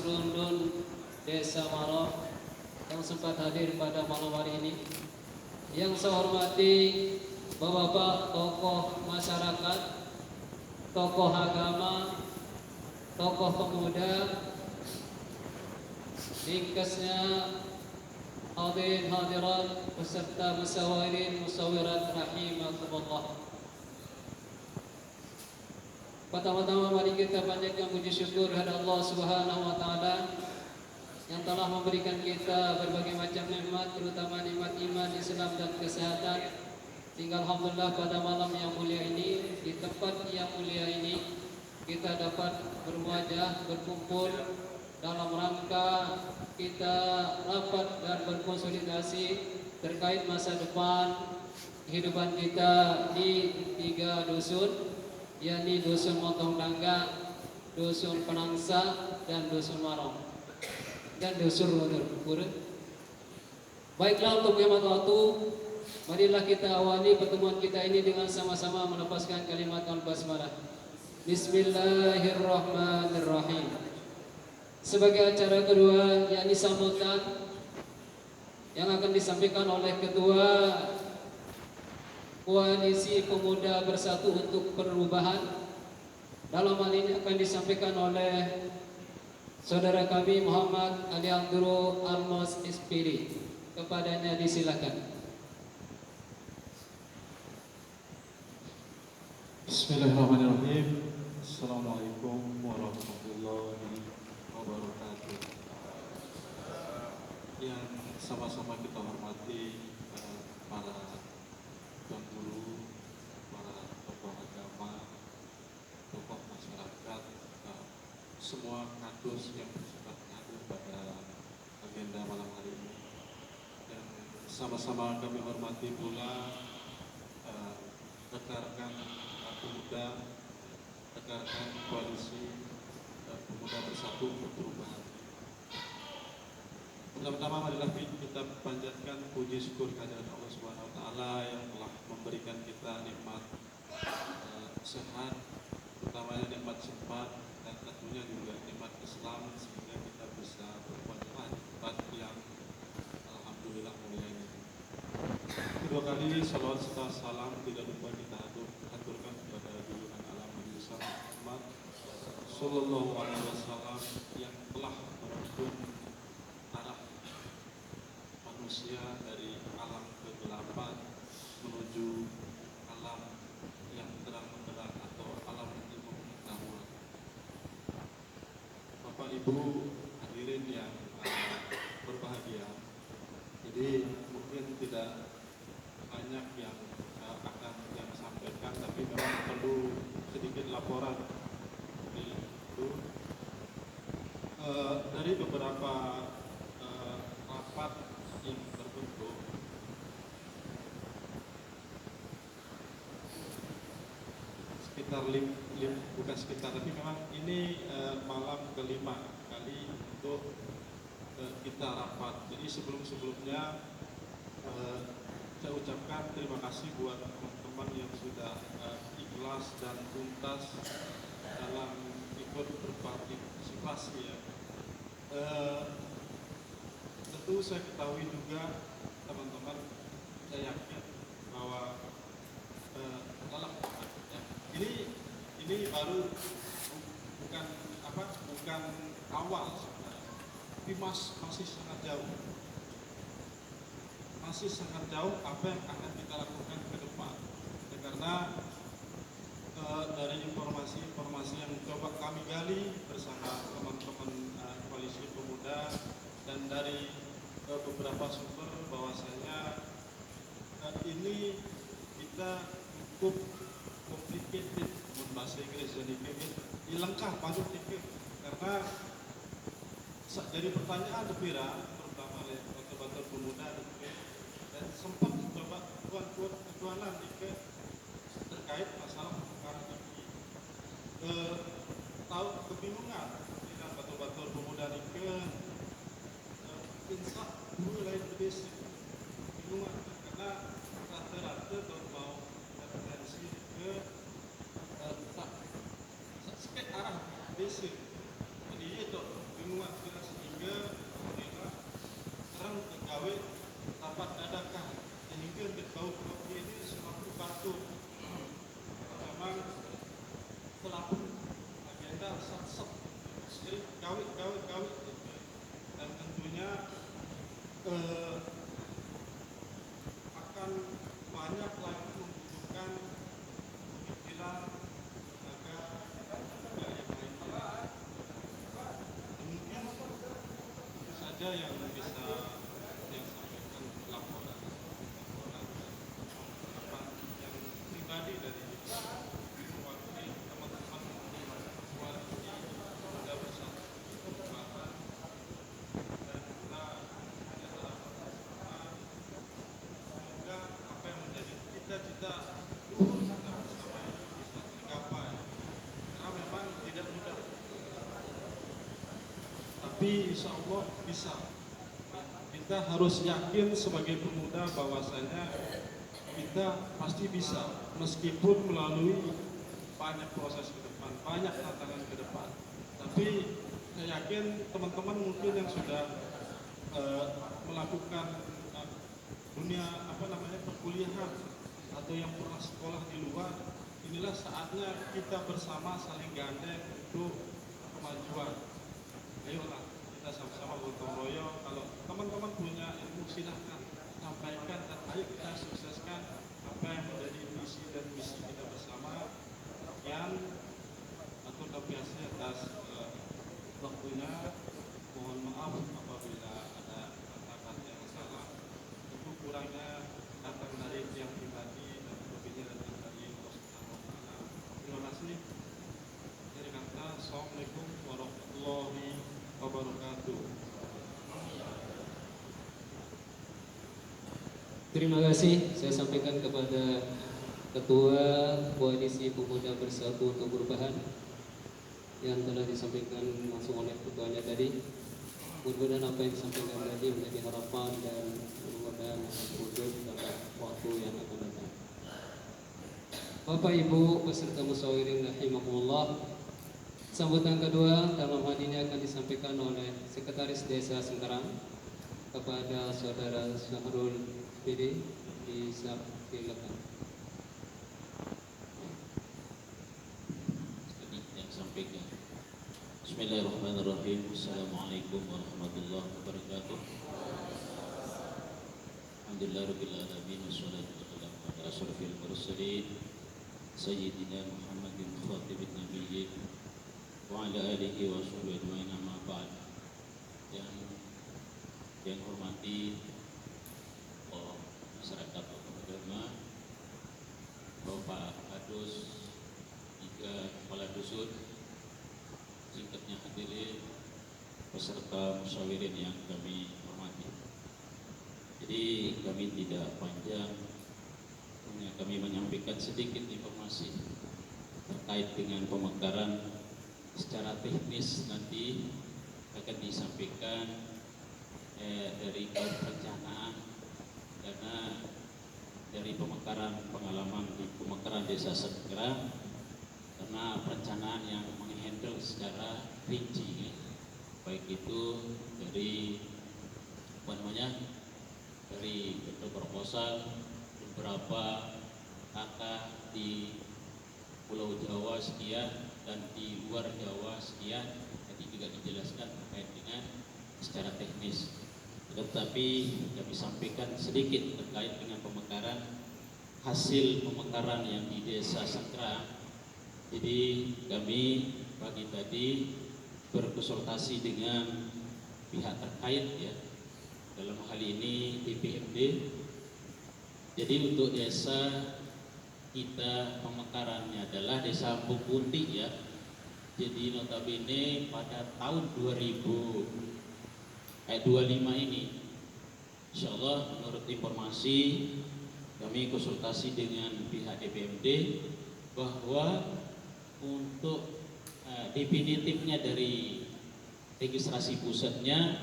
Serundun Desa Maroh yang sempat hadir pada malam hari ini. Yang saya hormati Bapak-bapak tokoh masyarakat, tokoh agama, tokoh pemuda, ringkasnya hadirin hadirat beserta musyawirin musyawirat rahimakumullah. Pertama-tama mari kita panjatkan puji syukur kepada Allah Subhanahu wa taala yang telah memberikan kita berbagai macam nikmat, terutama nikmat iman, Islam dan kesehatan. Sehingga alhamdulillah pada malam yang mulia ini, di tempat yang mulia ini, kita dapat bermuajah, berkumpul dalam rangka kita rapat dan berkonsolidasi terkait masa depan kehidupan kita di 3 dusun, yakni dusun Motong Tangga, dusun Penangsa, dan dusun Marong, dan dusun Pura. Baiklah, untuk hemat waktu, marilah kita awali pertemuan kita ini dengan sama-sama melepaskan kalimat al-basmalah. Bismillahirrahmanirrahim. Sebagai acara kedua, yakni sambutan yang akan disampaikan oleh Ketua Koalisi Pemuda Bersatu untuk Perubahan. Dalam hal ini akan disampaikan oleh saudara kami Muhammad Aliandro Almos SPD. Kepadanya disilakan. Bismillahirrahmanirrahim. Assalamualaikum warahmatullahi wabarakatuh. Yang sama-sama kita hormati para pengguru, para tokoh agama, tokoh masyarakat, semua kadus yang bersempat hadir pada agenda malam hari ini. Dan sama-sama kami hormati pula rekan-rekan pemuda, rekan-rekan koalisi pemuda bersatu untuk perubahan. Pertama-tama marilah kita panjatkan puji syukur kehadirat Allah Subhanahu wa taala yang telah memberikan kita nikmat sehat, utamanya nikmat sempat, dan tentunya juga nikmat Islam, sehingga kita bisa berpuasa di tempat yang alhamdulillah mulia ini. Kedua kali salawat serta salam tidak lupa kita aturkan kepada junjungan alam Nabi Muhammad Sallallahu Alaihi Wasallam yang telah merangkum arah manusia dari alam kegelapan menuju alam yang terang benderang atau alam ilmu pengetahuan. Bapak Ibu hadirin yang berbahagia, jadi mungkin tidak banyak yang akan yang sampaikan, tapi memang perlu sedikit laporan dari beberapa rapat yang terbentuk. Bukan sekitar, tapi memang ini malam kelima kali untuk kita rapat. Jadi sebelumnya saya ucapkan terima kasih buat teman-teman yang sudah ikhlas dan tuntas dalam ikut berpartisipasi ya. Tentu saya ketahui juga teman-teman, saya yakin bahwa dalam ya, ini baru bukan awal sebenarnya, tapi masih sangat jauh. Masih sangat jauh apa yang akan kita lakukan ke depan ya, karena dari informasi yang coba kami gali bersama teman-teman koalisi pemuda dan dari beberapa sumber bahwasanya ini kita cukup complicated, bahasa Inggris jadi lengkap banget dikit, karena jadi pertanyaan depira terutama oleh bapak-bapak pemuda dan sempat coba tuan-tuanan terkait masalah perkara ini tahu kebingungan dengan batur-batur pemuda ini insya mulai berdesi bingungan karena rata-rata kalau mau referensi ke tak arah desi, jadi itu bingungan kawit dan tentunya akan banyak lagi membutuhkan pemikiran tenaga juga yang lainnya. Mungkin itu saja yang bisa yang sampaikan laporan apa yang pribadi dari mewakili teman-teman mahasiswa di Pemuda Bersatu Perubahan, dan kita hanya harapan bersama semoga apa yang menjadi cita-cita kita bersama ini bisa tergapai, karena memang tidak mudah, tapi insya Allah bisa. Kita harus yakin sebagai pemuda bahwasanya kita pasti bisa, meskipun melalui banyak proses ke depan, banyak tantangan ke depan. Tapi saya yakin teman-teman mungkin yang sudah melakukan dunia perkuliahan atau yang pernah sekolah di luar, inilah saatnya kita bersama saling gandeng untuk kemajuan. Ayolah kita sama-sama gotong royong. Kalau teman-teman punya ilmu silahkan sampaikan, dan ayo kita sukseskan apa yang menjadi visi dan misi kita bersama. Sekian, atur apresiasi atas waktunya. Mohon maaf apabila ada kata-kata yang salah. Itu kurangnya datang dari yang pribadi dan lebihnya datang dari Allah Subhanahu wa Ta'ala. Terima kasih. Dari kata Assalamualaikum warahmatullahi wabarakatuh. Terima kasih saya sampaikan kepada Ketua Koalisi Pemuda Bersatu untuk Perubahan yang telah disampaikan langsung oleh ketuanya tadi. Mudah-mudahan apa yang disampaikan tadi menjadi harapan dan mudah-mudahan wujud dalam waktu yang akan datang. Bapak Ibu beserta musyawirin rahimahullah, sambutan kedua dalam hal ini akan disampaikan oleh Sekretaris Desa Sengkarang kepada Saudara Syahrul PD di silakan. Yang sampaikan. Bismillahirrahmanirrahim. Assalamualaikum warahmatullahi wabarakatuh. Alhamdulillahirabbil alamin wassalatu wassalamu ala asyrofil mursalin sayyidina Muhammadin khatibin nabiyyin wa ala alihi wa sahbihi ajmain, amma ba'd. Yang hormati masyarakat agama, Bapak Kadus, tiga kepala dusun, singkatnya hadirin, peserta musyawirin yang kami hormati. Jadi kami tidak panjang, hanya kami menyampaikan sedikit informasi terkait dengan pemekaran secara teknis. Nanti akan disampaikan dari kaum perencanaan, karena dari pengalaman di pemekaran Desa Sengkarang, karena perencanaan yang menghandle secara rinci, baik itu dari dari bentuk proposal, beberapa kakak di Pulau Jawa sekian dan di luar Jawa sekian, tadi juga dijelaskan terkait dengan secara teknis. Tetapi kami sampaikan sedikit terkait dengan pemekaran, hasil pemekaran yang di Desa Sengkarang. Jadi kami pagi tadi berkonsultasi dengan pihak terkait, ya, dalam hal ini DPMD. Jadi untuk desa kita pemekarannya adalah Desa Bukunti, ya. Jadi notabene pada tahun 2025 ini, insya Allah menurut informasi kami konsultasi dengan pihak DPMD bahwa untuk definitifnya dari registrasi pusatnya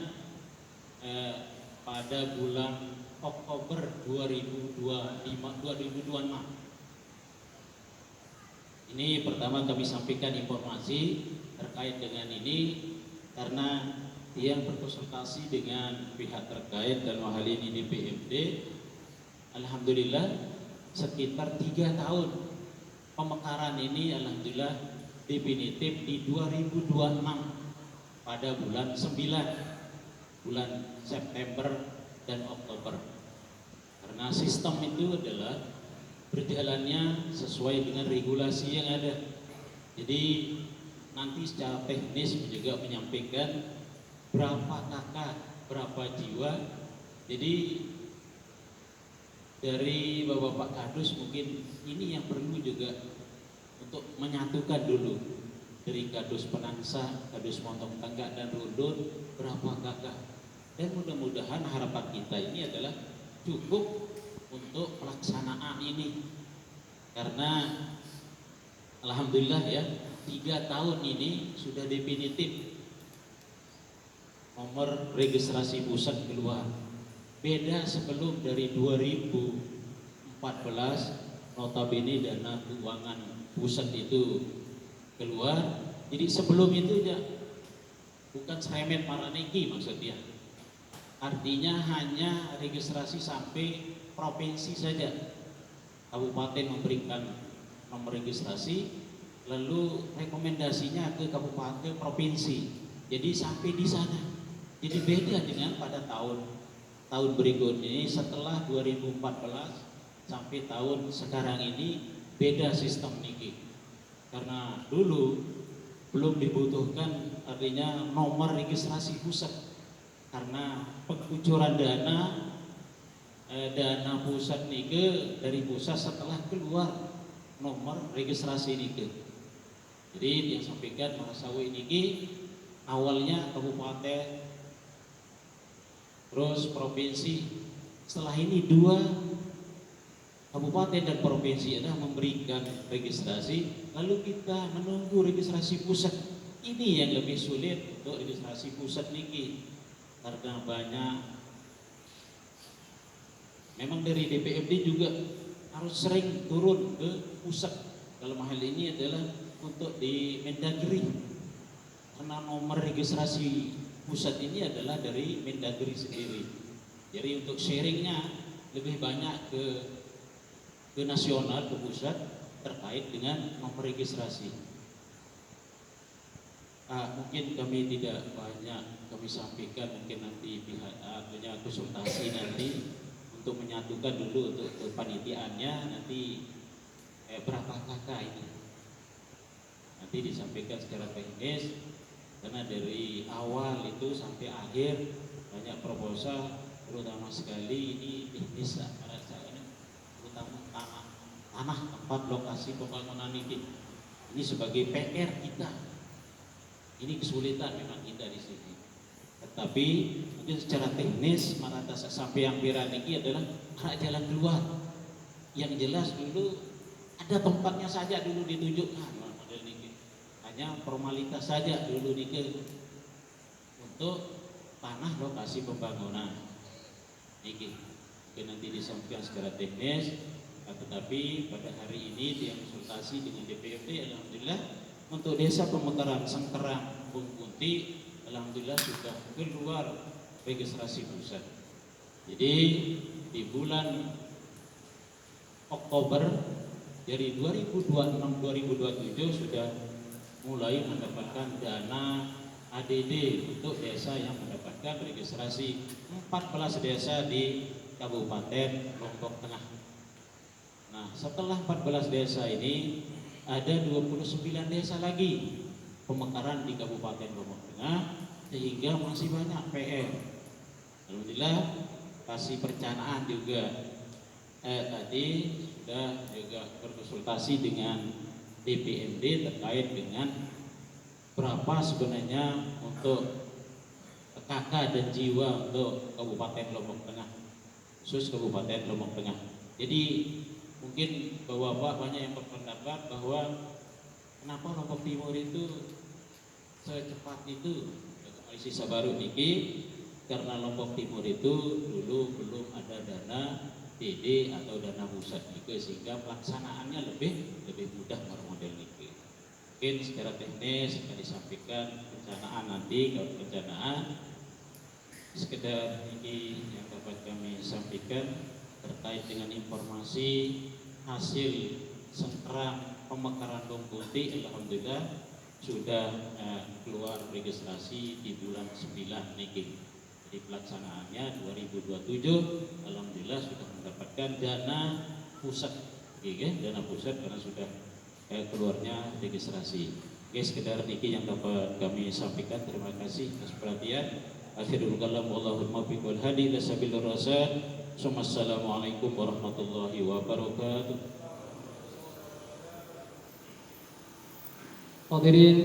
pada bulan Oktober 2026. Ini pertama kami sampaikan informasi terkait dengan ini karena yang berkonsultasi dengan pihak terkait dan hal ini DPMD. Alhamdulillah sekitar 3 tahun pemekaran ini alhamdulillah definitif di 2026 pada bulan 9, bulan September dan Oktober. Karena sistem itu adalah berjalannya sesuai dengan regulasi yang ada. Jadi nanti secara teknis juga menyampaikan berapa kakak, berapa jiwa. Jadi dari Bapak Kadus mungkin ini yang perlu juga untuk menyatukan dulu dari Kadus Penangsa, Kadus Montong Tangga dan Rundun berapa kakak. Dan mudah-mudahan harapan kita ini adalah cukup untuk pelaksanaan ini. Karena alhamdulillah ya 3 tahun ini sudah definitif nomor registrasi pusat keluar. Beda sebelum dari 2014 notabene dana keuangan pusat itu keluar. Jadi sebelum itu ya bukan seremet Maraniki maksudnya. Artinya hanya registrasi sampai provinsi saja. Kabupaten memberikan nomor registrasi, lalu rekomendasinya ke kabupaten provinsi. Jadi sampai di sana. Jadi beda dengan pada tahun berikutnya setelah 2014 sampai tahun sekarang ini beda sistem niki. Karena dulu belum dibutuhkan artinya nomor registrasi pusat. Karena pengucuran dana pusat nike dari pusat setelah keluar nomor registrasi nike. Jadi yang sampaikan Mas Sawi niki awalnya kabupaten terus provinsi, setelah ini 2 kabupaten dan provinsi adalah memberikan registrasi, lalu kita menunggu registrasi pusat. Ini yang lebih sulit untuk registrasi pusat niki karena banyak. Memang dari DPMD juga harus sering turun ke pusat. Dalam hal ini adalah untuk di Mendagri, karena nomor registrasi pusat ini adalah dari Mendagri sendiri. Jadi untuk sharingnya lebih banyak ke nasional, ke pusat terkait dengan nomor registrasi. Mungkin kami tidak banyak kami sampaikan, mungkin nanti pihak punya konsultasi nanti untuk menyatukan dulu untuk kepanitiaannya nanti berapa kakak ini nanti disampaikan secara teknis. Karena dari awal itu sampai akhir banyak proposal, terutama sekali ini teknis ini, terutama tanah tempat lokasi pembangunan ini sebagai PR kita. Ini kesulitan memang kita di sini. Tetapi mungkin secara teknis Marata sampai yang Piran ini adalah arah jalan keluar. Yang jelas dulu ada tempatnya saja dulu ditunjukkan. Hanya formalitas saja dulu dikit untuk tanah lokasi pembangunan. Niki nanti disampaikan secara teknis, tetapi pada hari ini dia konsultasi dengan DPRD, alhamdulillah untuk desa pemekaran Sengkerang Bung Kunti, alhamdulillah sudah keluar registrasi pusat. Jadi di bulan Oktober dari 2026-2027 sudah mulai mendapatkan dana ADD untuk desa yang mendapatkan registrasi 14 desa di Kabupaten Lombok Tengah. Nah, setelah 14 desa ini ada 29 desa lagi pemekaran di Kabupaten Lombok Tengah, sehingga masih banyak PR. Alhamdulillah kasih perencanaan juga tadi sudah juga berkonsultasi dengan DPMD terkait dengan berapa sebenarnya untuk KK dan jiwa untuk Kabupaten Lombok Tengah, khusus Kabupaten Lombok Tengah. Jadi mungkin Bapak banyak yang berpendapat bahwa kenapa Lombok Timur itu secepat itu sisa baru niki, karena Lombok Timur itu dulu belum ada dana DD atau dana pusat niki, sehingga pelaksanaannya lebih mudah model niki. Mungkin secara teknis akan disampaikan perencanaan nanti. Kalau perencanaan sekedar ini yang dapat kami sampaikan terkait dengan informasi hasil Sengkerang pemekaran Bung Kunti, alhamdulillah sudah keluar registrasi di bulan 9 niki. Jadi pelaksanaannya 2027 alhamdulillah sudah mendapatkan dana pusat, dana pusat karena sudah keluarnya registrasi. Sekedar niki yang dapat kami sampaikan. Terima kasih atas perhatian. Akhirul kalam wallahul muwaffiq wal hadi ila sabilir rasyad. Assalamualaikum warahmatullahi wabarakatuh. Hadirin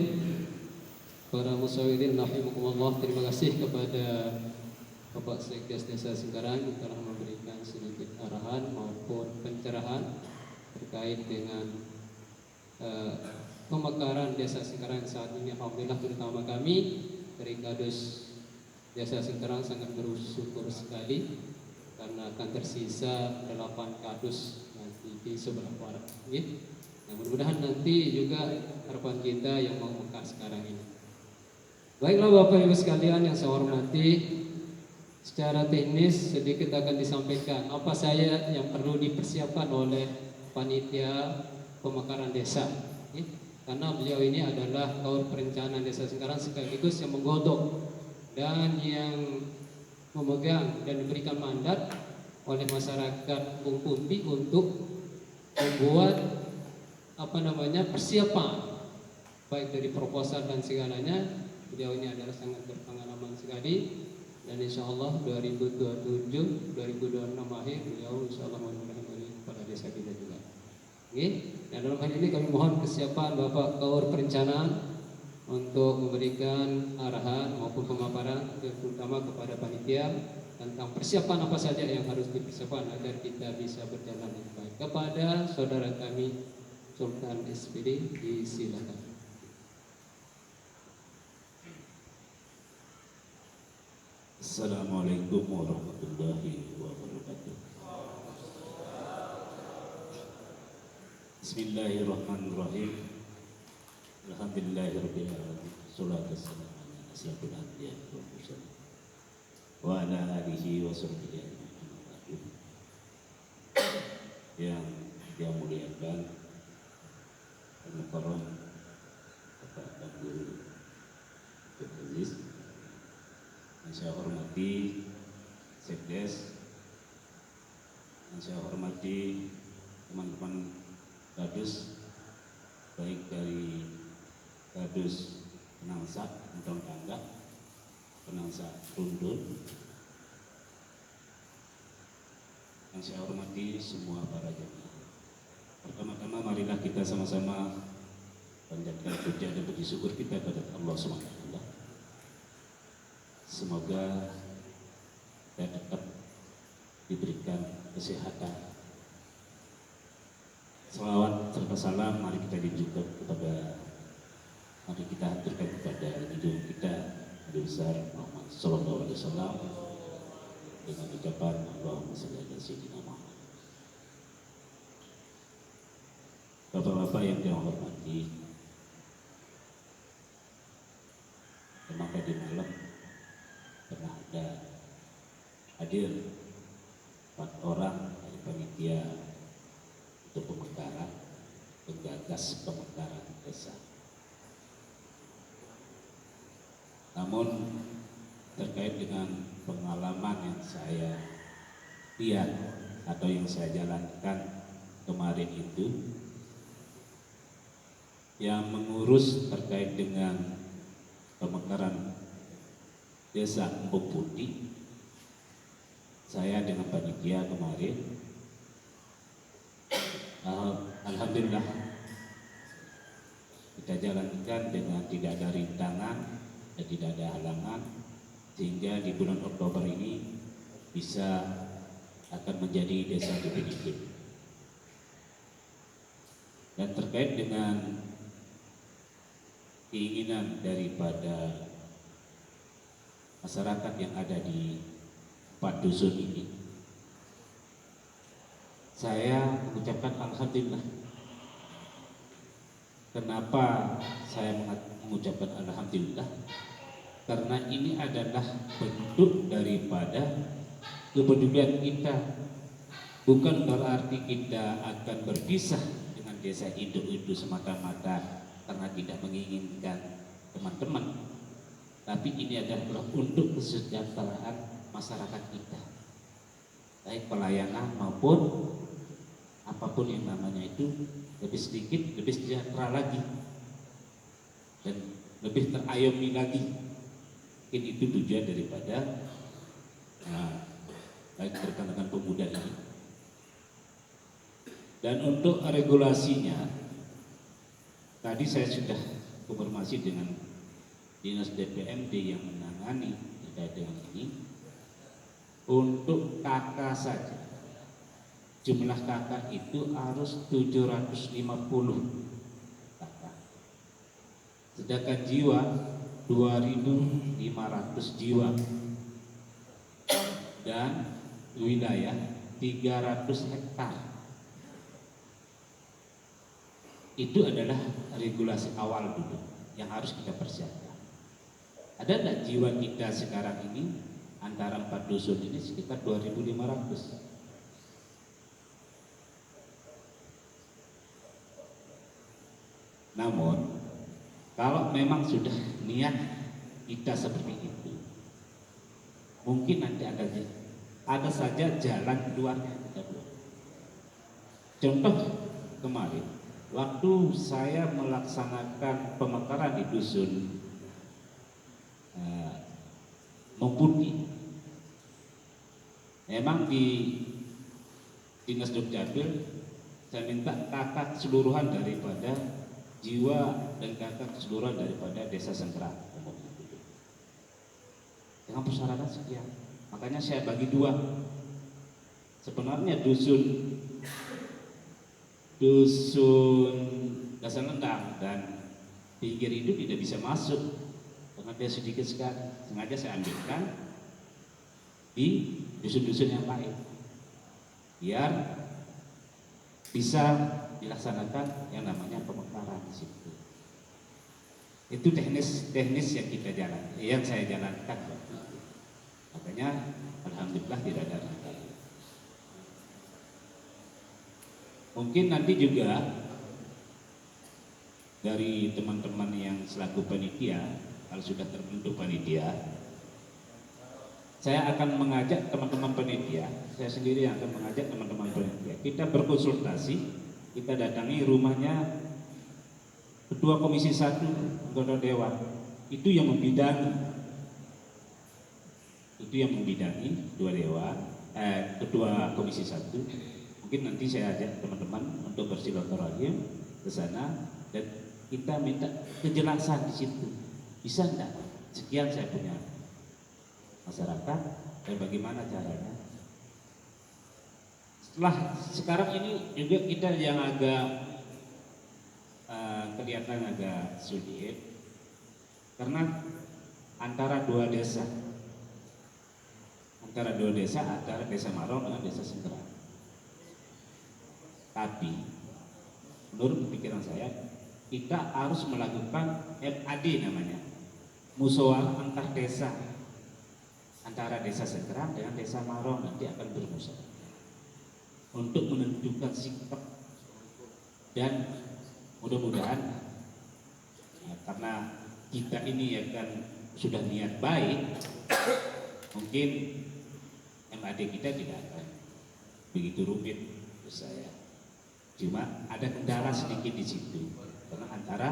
para musyawirin rahimakumullah, terima kasih kepada Bapak Sekdes Desa Singkarang yang telah memberikan sedikit arahan maupun pencerahan terkait dengan pemekaran Desa Singkarang saat ini. Alhamdulillah, terutama kami dari Kadus Desa Singkarang sangat bersyukur sekali karena akan tersisa 8 kadus nanti di sebelah barat. Nah, mudah-mudahan nanti juga harapan kita yang mau mekar sekarang ini. Baiklah Bapak Ibu sekalian yang saya hormati, secara teknis sedikit akan disampaikan apa saja yang perlu dipersiapkan oleh panitia pemekaran desa. Karena beliau ini adalah kaur perencanaan Desa Singkarang sekaligus yang menggodok dan yang memegang dan diberikan mandat oleh masyarakat Bung Pumpi untuk membuat persiapan baik dari proposal dan segalanya. Beliau ini adalah sangat berpengalaman sekali dan insya Allah 2027 2026 akhir beliau insya Allah mudah-mudahan kepada desa kita juga. Dan dalam hal ini kami mohon kesiapan Bapak Kaur Perencanaan untuk memberikan arahan maupun pemaparan terutama kepada panitia tentang persiapan apa saja yang harus dipersiapkan agar kita bisa berjalan dengan baik. Kepada saudara kami Sultan SPD, disilakan. Assalamualaikum warahmatullahi wabarakatuh. Bismillahirrahmanirrahim. Alhamdulillahirabbil alamin. Shalatu wassalamu ala asyrafil anbiya'i wal mursalin wa ala alihi wa sahbihi ajma'in. Yang dia muliakan Al-Mukarram Bapak Abdul Aziz, yang saya hormati Sekdes, yang saya hormati teman-teman Kadus, baik dari Kadus Penangsa Entong Tangga, Penangsa Rundun, yang saya hormati semua para jamaah. Pertama-tama marilah kita sama-sama panjatkan puja dan puji syukur kita kepada Allah SWT. Semoga kita tetap diberikan kesehatan. Salawat serta salam mari kita haturkan kepada junjungan kita Nabi besar Muhammad sallallahu alaihi wasallam dengan ucapan Allahumma shalli ala sayyidina Muhammad. Bapak-bapak yang saya hormati, memang tadi malam pernah ada hadir 4 orang dari panitia untuk pemekaran, penggagas pemekaran desa. Namun terkait dengan pengalaman yang saya lihat atau yang saya jalankan kemarin itu, yang mengurus terkait dengan pemekaran desa Embung Putih, saya dengan panitia kemarin, alhamdulillah kita jalankan dengan tidak ada rintangan dan tidak ada halangan, sehingga di bulan Oktober ini bisa akan menjadi desa definitif. Dan terkait dengan keinginan daripada masyarakat yang ada di 4 dusun ini, saya mengucapkan alhamdulillah. Kenapa saya mengucapkan alhamdulillah? Karena ini adalah bentuk daripada kepedulian kita. Bukan berarti kita akan berpisah dengan desa induk itu semata-mata karena tidak menginginkan teman-teman, tapi ini adalah untuk kesejahteraan masyarakat kita, baik pelayanan maupun apapun yang namanya itu lebih sedikit, lebih sejahtera lagi dan lebih terayomi lagi. Mungkin itu tujuan daripada baik rekan-rekan pemuda ini. Dan untuk regulasinya, tadi saya sudah konfirmasi dengan Dinas DPMD yang menangani terkait dengan ini. Untuk KK saja, jumlah KK itu harus 750 KK. Sedangkan jiwa 2.500 jiwa dan wilayah 300 hektar. Itu adalah regulasi awal dulu yang harus kita persiapkan. Ada enggak jiwa kita sekarang ini antara 4 dusun ini sekitar 2.500. Namun kalau memang sudah niat kita seperti itu, mungkin nanti ada saja jalan keluarnya kita buat. Contoh kemarin, waktu saya melaksanakan pemekaran di dusun Mengkuti, memang di Dinas Dukcapil saya minta kakak keseluruhan daripada jiwa dan kakak keseluruhan daripada desa Sengkera dengan persyaratan sekian. Makanya saya bagi dua. Sebenarnya dusun Dasar Lendang dan pinggir itu tidak bisa masuk karena dia sedikit sekali. Sengaja saya ambilkan di dusun-dusun yang lain biar bisa dilaksanakan yang namanya pemekaran di situ. Itu teknis yang kita jalan, yang saya jalankan. Makanya alhamdulillah tidak ada masalah. Mungkin nanti juga dari teman-teman yang selaku panitia, kalau sudah terbentuk panitia, saya akan mengajak teman-teman panitia, saya sendiri yang akan mengajak teman-teman panitia. Kita berkonsultasi, kita datangi rumahnya Ketua Komisi 1 anggota Dewan, itu yang membidangi dua dewan, Ketua Komisi 1. Mungkin nanti saya ajak teman-teman untuk bersilaturahim ke sana dan kita minta kejelasan di situ. Bisa enggak? Sekian saya punya masyarakat dan bagaimana caranya. Setelah sekarang ini juga kita yang agak kelihatan agak sulit karena antara dua desa, antara desa Marong dengan desa Sengkera. Tapi menurut pikiran saya, kita harus melakukan MAD namanya, musyawarah antar desa, antara desa Sengkera dengan desa Marong nanti akan bermusyawarah untuk menentukan sikap. Dan mudah-mudahan karena kita ini ya kan sudah niat baik, mungkin MAD kita tidak akan begitu rumit menurut saya. Cuma ada kendala sedikit di situ karena antara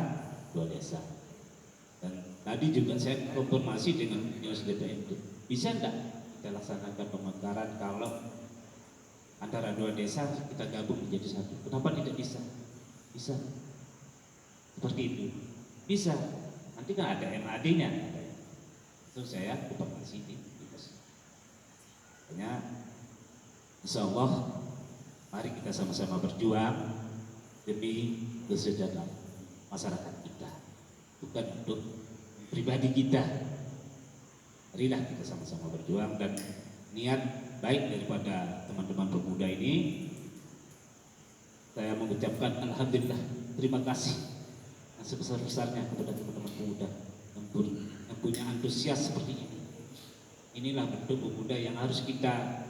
dua desa. Dan tadi juga saya konfirmasi dengan Dinas DPMD, bisa enggak kita laksanakan pemekaran kalau antara dua desa kita gabung menjadi satu? Kenapa tidak bisa? Bisa. Seperti itu. Bisa. Nanti kan ada MAD-nya. Itu saya konfirmasi di Dinas. Makanya insya Allah mari kita sama-sama berjuang demi kesejahteraan masyarakat kita, bukan untuk pribadi kita. Marilah kita sama-sama berjuang dan niat baik daripada teman-teman pemuda ini. Saya mengucapkan alhamdulillah, terima kasih yang sebesar-besarnya kepada teman-teman pemuda yang punya antusias seperti ini. Inilah bentuk pemuda yang harus kita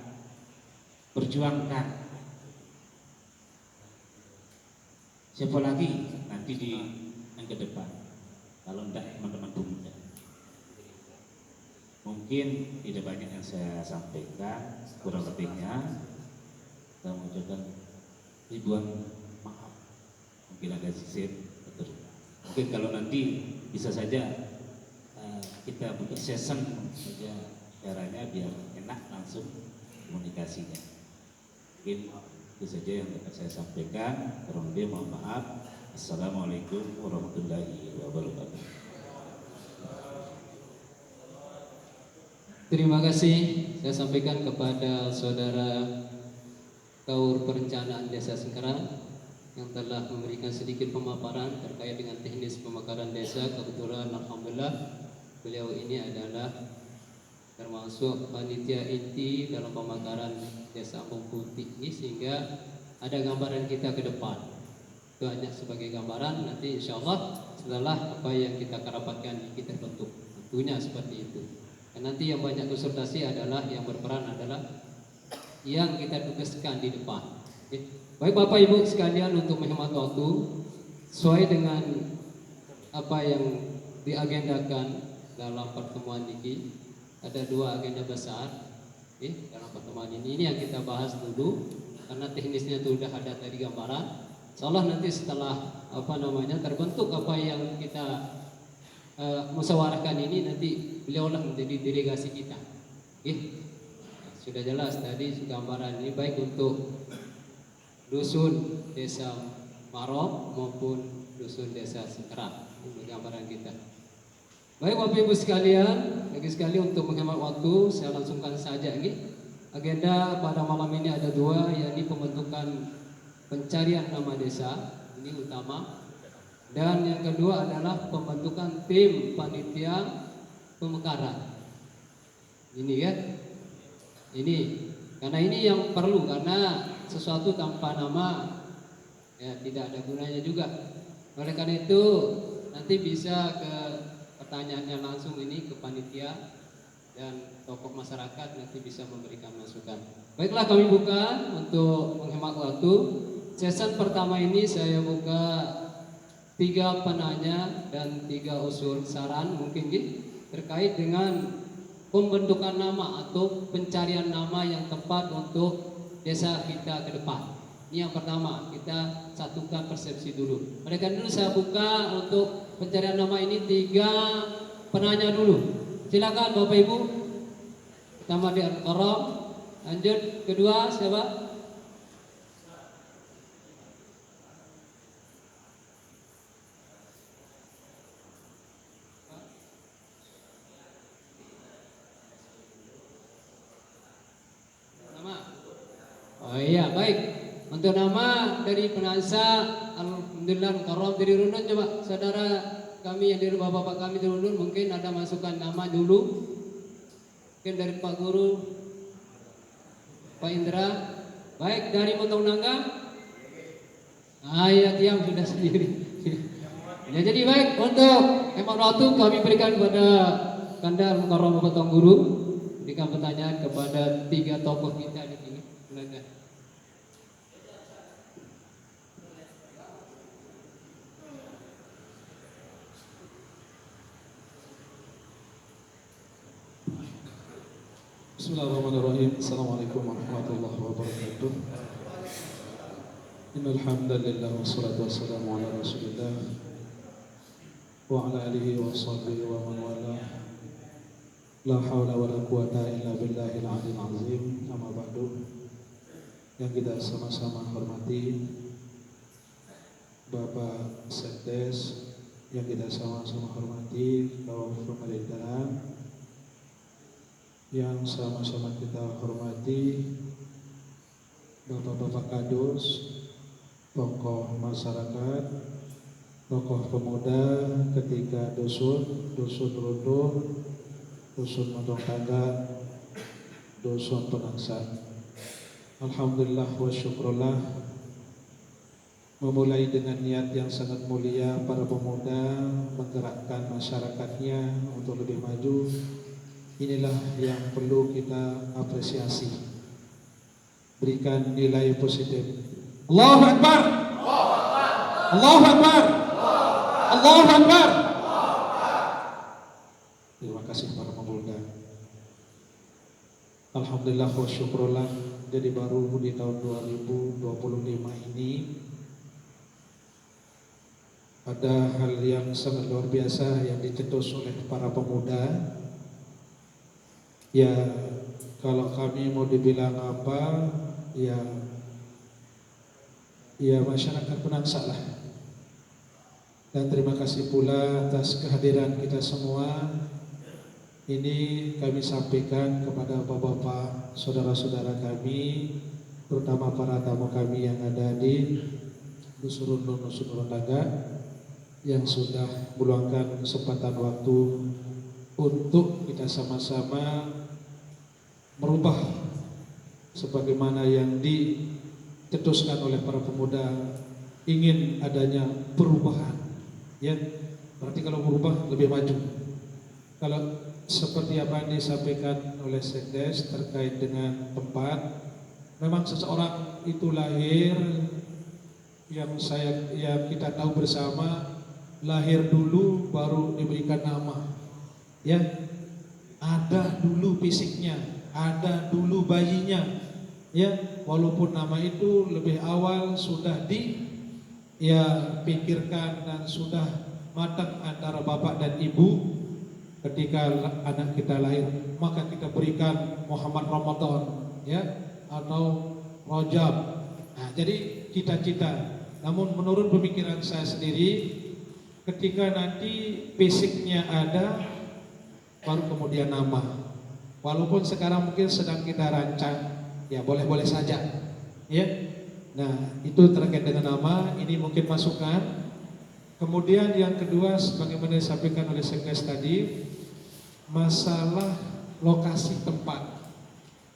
perjuangkan. Siapa lagi nanti di ke depan. Kalau tidak teman-teman pemuda. Mungkin tidak banyak yang saya sampaikan, kurang lebihnya saya mengucapkan ribuan maaf. Mungkin ada sisir, betul. Mungkin kalau nanti bisa saja kita buka session saja caranya biar enak langsung komunikasinya. Mungkin itu saja yang dapat saya sampaikan. Kurang lebih mohon maaf. Assalamualaikum warahmatullahi wabarakatuh. Terima kasih saya sampaikan kepada saudara Kaur Perencanaan Desa Sengkeran yang telah memberikan sedikit pemaparan terkait dengan teknis pemekaran desa. Kebetulan alhamdulillah beliau ini adalah termasuk panitia inti dalam pemekaran desa Ambung Putih ini, sehingga ada gambaran kita ke depan. Itu hanya sebagai gambaran, nanti insya Allah setelah apa yang kita rapatkan kita bentuk, tentunya seperti itu. Dan nanti yang banyak konsultasi adalah yang berperan adalah yang kita tugaskan di depan. Oke. Baik Bapak Ibu sekalian, untuk menghemat waktu sesuai dengan apa yang diagendakan dalam pertemuan ini, ada dua agenda besar dalam pertemuan ini. Ini yang kita bahas dulu karena teknisnya itu sudah ada tadi gambaran. Insyaallah nanti setelah terbentuk apa yang kita musyawarahkan ini, nanti beliaulah menjadi delegasi kita. Sudah jelas tadi gambaran ini baik untuk dusun desa Marok maupun dusun desa Sengkeran. Ini gambaran kita. Baik Bapak Ibu sekalian, lagi sekali untuk menghemat waktu saya langsungkan saja ini. Agenda pada malam ini ada dua, yakni pembentukan pencarian nama desa, ini utama. Dan yang kedua adalah pembentukan tim panitia pemekaran. Ini kan? Ini karena ini yang perlu, karena sesuatu tanpa nama ya tidak ada gunanya juga. Oleh karena itu nanti bisa ke pertanyaannya langsung ini ke panitia dan tokoh masyarakat nanti bisa memberikan masukan. Baiklah, kami buka untuk menghemat waktu. Sesi pertama ini saya buka 3 penanya dan 3 usul saran mungkin terkait dengan pembentukan nama atau pencarian nama yang tepat untuk desa kita ke depan. Ini yang pertama, kita satukan persepsi dulu. Oleh karena itu saya buka untuk pencarian nama ini 3 penanya dulu. Silakan Bapak Ibu. Pertama di Al-Qaram, lanjut kedua siapa? Oh iya, baik. Untuk nama dari penasihat alhamdulillah Karom dari Runun, coba saudara kami yang dari bapak-bapak kami dari Runun mungkin ada masukan nama dulu. Mungkin dari Pak Guru, Pak Indra. Baik, dari Montong Nangga. Ya diam sudah sendiri. Ya, jadi baik, untuk hemat waktu kami berikan kepada Kandar Karom Potong Guru berikan pertanyaan kepada 3 tokoh kita di sini. Silakan. Bismillahirrahmanirrahim. Assalamualaikum warahmatullahi wabarakatuh. Innal hamdalillah wassalatu wassalamu ala Rasulillah wa ala alihi wa sahbihi wa man wala. La haula wala quwata illa billahil aliyil azim. Amma ba'du. Yang kita sama-sama hormati Bapak Sekdes, yang kita sama-sama hormati kaum pemerintahan, yang sama-sama kita hormati Bapak-bapak Kadus, tokoh masyarakat, tokoh pemuda ketiga dusun, dusun Rundun, dusun Montong Tangga, dusun Penangsa. Alhamdulillah wa syukrullah, memulai dengan niat yang sangat mulia para pemuda menggerakkan masyarakatnya untuk lebih maju. Inilah yang perlu kita apresiasi, berikan nilai positif. Allahu Akbar, Allahu Akbar, Allahu Akbar. Terima kasih para pemuda. Alhamdulillah wa syukurullah. Jadi baru di tahun 2025 ini ada hal yang sangat luar biasa yang dicetus oleh para pemuda. Ya, kalau kami mau dibilang apa, ya masyarakat Penangsa lah. Dan terima kasih pula atas kehadiran kita semua. Ini kami sampaikan kepada bapak-bapak, saudara-saudara kami, terutama para tamu kami yang ada di Dusun Daga, yang sudah meluangkan kesempatan waktu untuk kita sama-sama merubah sebagaimana yang dicetuskan oleh para pemuda, ingin adanya perubahan. Ya, berarti kalau berubah lebih maju. Kalau seperti apa yang disampaikan oleh Sekdes terkait dengan tempat, memang seseorang itu lahir yang kita tahu bersama, lahir dulu baru diberikan nama. Ya, ada dulu fisiknya, ada dulu bayinya. Ya, walaupun nama itu lebih awal sudah pikirkan dan sudah matang antara bapak dan ibu. Ketika anak kita lahir, maka kita berikan Muhammad Ramadan, ya, atau Rajab. Nah, jadi cita-cita. Namun menurut pemikiran saya sendiri, ketika nanti fisiknya ada, baru kemudian nama. Walaupun sekarang mungkin sedang kita rancang, ya boleh-boleh saja, ya. Nah, itu terkait dengan nama. Ini mungkin masukan. Kemudian yang kedua, sebagaimana disampaikan oleh Sekdes tadi, masalah lokasi tempat.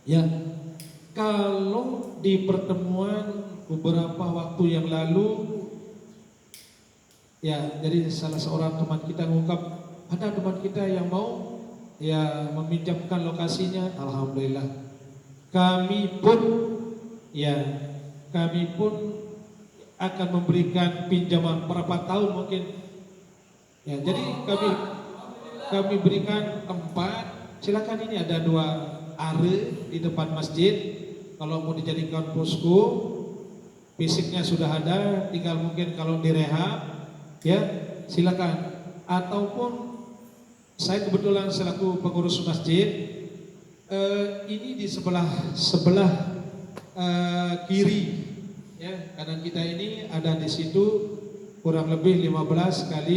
Ya, kalau di pertemuan beberapa waktu yang lalu, ya, jadi salah seorang teman kita mengungkap, ada teman kita yang mau meminjamkan lokasinya. Alhamdulillah, kami pun akan memberikan pinjaman berapa tahun mungkin. Ya, jadi kami berikan tempat. Silakan, ini ada 2 are di depan masjid. Kalau mau dijadikan posko, fisiknya sudah ada, tinggal mungkin kalau direhab, ya silakan. Ataupun saya kebetulan selaku pengurus masjid, ini di sebelah kiri. Ya, kanan kita ini ada di situ kurang lebih 15 kali